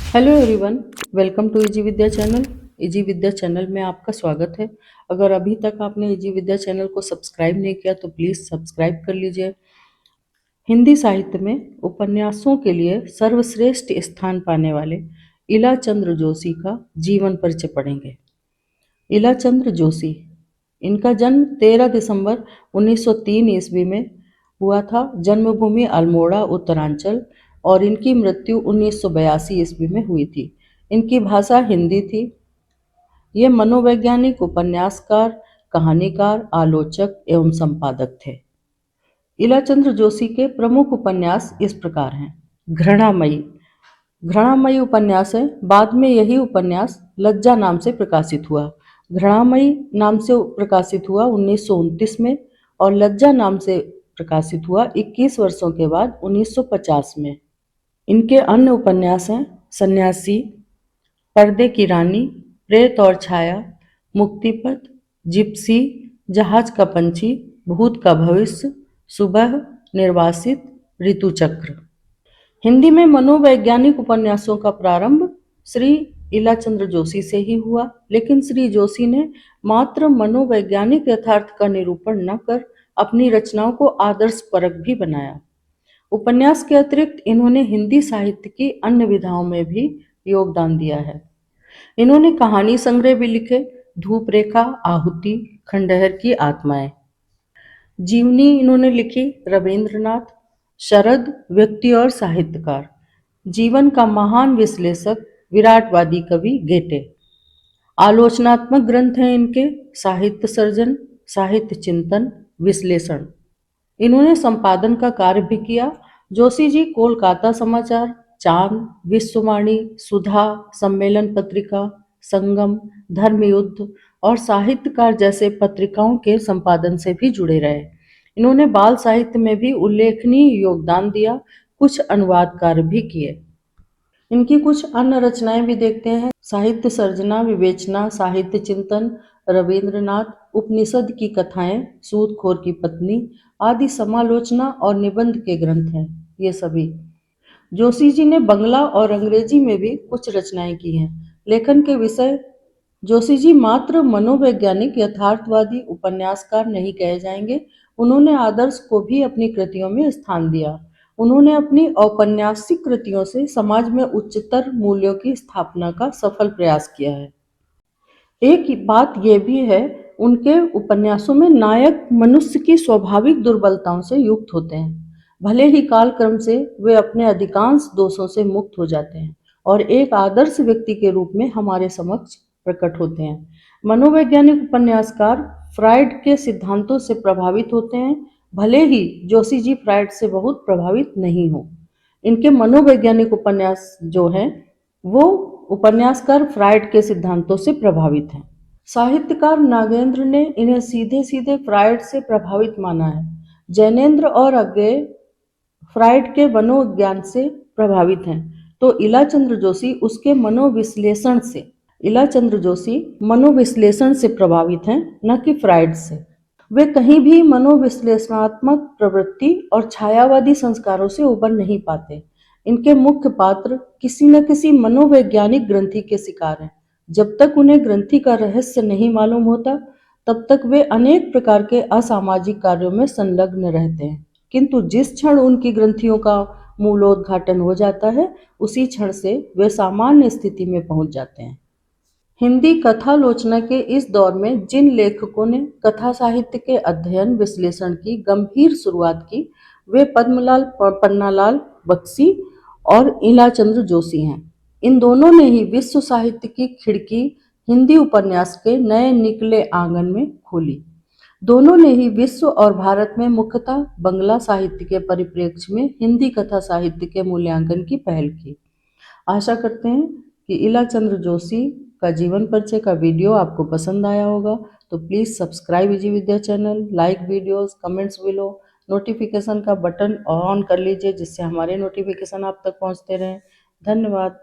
Hello everyone, welcome to easy Vidya channel. Easy Vidya channel में आपका स्वागत है। अगर अभी तक आपने इजी विद्या चैनल को सब्सक्राइब नहीं किया तो प्लीज़ सब्सक्राइब कर लीजिए। हिंदी साहित्य में उपन्यासों के लिए सर्वश्रेष्ठ स्थान पाने वाले इला चंद्र जोशी का जीवन परिचय पढ़ेंगे। इला चंद्र जोशी, इनका जन्म 13 दिसंबर 1903 ईस्वी में हुआ था। जन्मभूमि अल्मोड़ा उत्तरांचल और इनकी मृत्यु 1982 ईस्वी में हुई थी। इनकी भाषा हिंदी थी। ये मनोवैज्ञानिक, उपन्यासकार, कहानीकार, आलोचक एवं संपादक थे। इलाचंद्र जोशी के प्रमुख उपन्यास इस प्रकार हैं। घृणामयी, घृणामयी उपन्यास है। बाद में यही उपन्यास लज्जा नाम से प्रकाशित हुआ। घृणामयी नाम से प्रकाशित हुआ 1929 में और लज्जा नाम से प्रकाशित हुआ 21 वर्षों के बाद 1950 में। इनके अन्य उपन्यास हैं सन्यासी, पर्दे की रानी, प्रेत और छाया, मुक्तिपथ, जिप्सी, जहाज का पंछी, भूत का भविष्य, सुबह, निर्वासित, ऋतुचक्र। हिंदी में मनोवैज्ञानिक उपन्यासों का प्रारंभ श्री इलाचंद्र जोशी से ही हुआ, लेकिन श्री जोशी ने मात्र मनोवैज्ञानिक यथार्थ का निरूपण न कर अपनी रचनाओं को आदर्शपरक भी बनाया। उपन्यास के अतिरिक्त इन्होंने हिंदी साहित्य की अन्य विधाओं में भी योगदान दिया है। इन्होंने कहानी संग्रह भी लिखे। धूप रेखा, आहुति, खंडहर की आत्माएं। जीवनी इन्होंने लिखी। रविंद्रनाथ, शरद, व्यक्ति और साहित्यकार। जीवन का महान विश्लेषक, विराटवादी कवि गेटे। आलोचनात्मक ग्रंथ हैं इनके साहित्य सर्जन, साहित्य चिंतन, विश्लेषण। इन्होंने संपादन का कार्य भी किया। जोशी जी कोलकाता समाचार, चांद, विश्ववाणी, सुधा, सम्मेलन पत्रिका, संगम, धर्मयुद्ध और साहित्यकार जैसे पत्रिकाओं के संपादन से भी जुड़े रहे। इन्होंने बाल साहित्य में भी उल्लेखनीय योगदान दिया। कुछ अनुवाद कार्य भी किए। इनकी कुछ अन्य रचनाएं भी देखते हैं। साहित्य सर्जना, विवेचना, साहित्य चिंतन, रविंद्रनाथ, उपनिषद की कथाएं, सूदखोर की पत्नी आदि समालोचना और निबंध के ग्रंथ हैं ये सभी। जोशी जी ने बंगला और अंग्रेजी में भी कुछ रचनाएं की हैं। लेखन के विषय, जोशी जी मात्र मनोवैज्ञानिक यथार्थवादी उपन्यासकार नहीं कहे जाएंगे। उन्होंने आदर्श को भी अपनी कृतियों में स्थान दिया। उन्होंने अपनी औपन्यासिक कृतियों से समाज में उच्चतर मूल्यों की स्थापना का सफल प्रयास किया है। एक बात यह भी है, उनके उपन्यासों में नायक मनुष्य की स्वाभाविक दुर्बलताओं से युक्त होते हैं। भले ही कालक्रम से वे अपने अधिकांश दोषों से मुक्त हो जाते हैं और एक आदर्श व्यक्ति के रूप में हमारे समक्ष प्रकट होते हैं। मनोवैज्ञानिक उपन्यासकार फ्राइड के सिद्धांतों से प्रभावित होते हैं, भले ही जोशी जी फ्राइड से बहुत प्रभावित नहीं हो। इनके मनोवैज्ञानिक उपन्यास जो हैं वो उपन्यासकार फ्राइड के सिद्धांतों से प्रभावित हैं। साहित्यकार नागेंद्र ने इन्हें सीधे सीधे फ्राइड से प्रभावित माना है। जैनेन्द्र और अज्ञेय फ्राइड के मनोविज्ञान से प्रभावित हैं, तो इलाचंद्र जोशी उसके मनोविश्लेषण से प्रभावित हैं, न कि फ्राइड से। वे कहीं भी मनोविश्लेषणात्मक प्रवृत्ति और छायावादी संस्कारों से उबर नहीं पाते। इनके मुख्य पात्र किसी न किसी मनोवैज्ञानिक ग्रंथि के शिकार हैं। जब तक उन्हें ग्रंथि का रहस्य नहीं मालूम होता, तब तक वे अनेक प्रकार के असामाजिक कार्यों में संलग्न रहते हैं। किंतु जिस क्षण उनकी ग्रंथियों का मूलोद्घाटन हो जाता है, उसी क्षण से वे सामान्य स्थिति में पहुंच जाते हैं। हिंदी कथालोचना के इस दौर में जिन लेखकों ने कथा साहित्य के अध्ययन विश्लेषण की गंभीर शुरुआत की, वे पद्मलाल पन्नालाल बख्शी और इलाचंद्र जोशी हैं। इन दोनों ने ही विश्व साहित्य की खिड़की हिंदी उपन्यास के नए निकले आंगन में खोली। दोनों ने ही विश्व और भारत में मुख्यतः बंगला साहित्य के परिप्रेक्ष्य में हिंदी कथा साहित्य के मूल्यांकन की पहल की। आशा करते हैं कि इलाचंद्र जोशी का जीवन परिचय का वीडियो आपको पसंद आया होगा। तो please subscribe easy Vidya channel, like videos, comments below, notification का बटन ऑन कर लीजिए जिससे हमारे नोटिफिकेशन आप तक पहुंचते रहें। धन्यवाद।